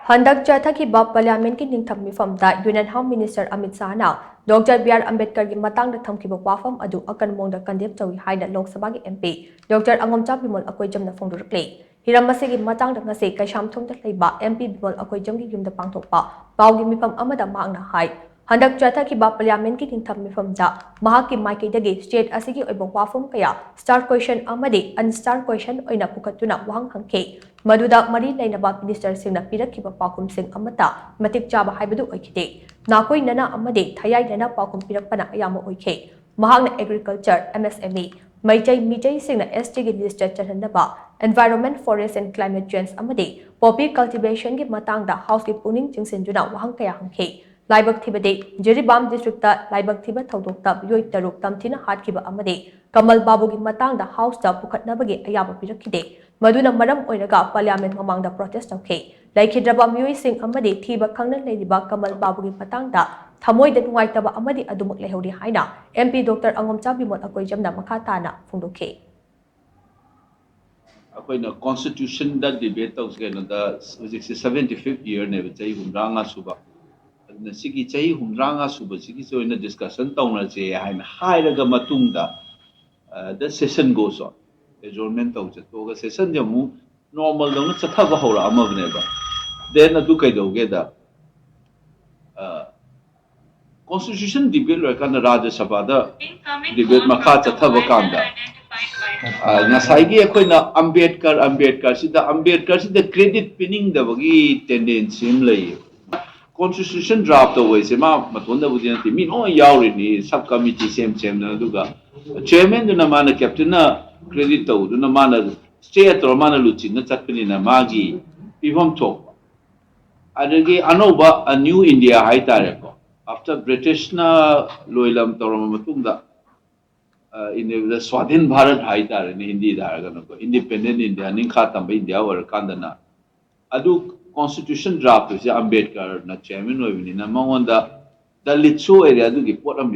Handak chathakhiba Parliament ki ningtham mipham da Union Home Minister Amit Shah na Dr BR Ambedkar ki Matangda Thamkhiba Wapham adu Akanba Maongda Condemn Touwi haina Lok Sabha ki MP Dr Angomcha Bimol Akoijam na phongdorakli hiram masigi matangda ngasi kaisham thongda leiba MP Bimol Akoijam ki yumda pangthokpa pawgi mipham amada maangna hai Handak chathakhiba Parliament ki ningtham mipham da mahaki maikaidagi state asigi oiba wafam kaya star question amadi unstar question oina pukatuna wahang hangke Maduda mari lainaba minister singna pirakhiba pakum sing amata matik chaba haibadu oikite nakoi nana amade thayai nana pakum pirakpana ayama oike mahakna agriculture MSME Maichai Mijai singna ST gi list chahanaba environment forest and climate change amade poppy cultivation gi matangda house gi puning chingsenjuna wahang kaya hangke Laibak Thibade, Jeribam district Laibak Thiba Todokta, Yoi Taruk, Tamtina Hatkiba Amade, Kamal Babugi Matang, the house the Pukat Nabagi, Ayaba Pirakide, Maduna Madam Oinaga, Parliament among the protest of K. Like Hidrabam Yui Sing Amade, Thiba Kangan Ladybug, Kamal Babugi Matangda, Tamoy the Waitaba Amadi Adumuk Lehodi Haina, MP Dr Angomcha Bimol Akoijam Makatana, Fundoke. Akoina constitution that debate of the 75th year never say Humranga Suba. Sigi chahi humranga suba sigi so in a discussion tauna che haina hairaga matungda the session goes on adjournment of the session jamu normal dong chathaba hora amagneba then adu kai doge da constitution debate la kan Rajya Sabha da debate makha chathaba kanda nasai gi akoina Ambedkar sida credit pinning da bagi tendency im lai Constitution draft away se ma matunda budina ti min oh yauri ni subcommittee same na duga chairman du na mana captain na credit to du na mana state or mana luchi na chakni na magi pivom to adagi anoba a new India hai tare ko after British na loilam torama matunda in the Swadhin Bharat hai tare ni Hindi da ga no independent India ning khatam ba India war kandana adu constitution draft is Ambedkar na chairman of Maongda the litso area do get what I'm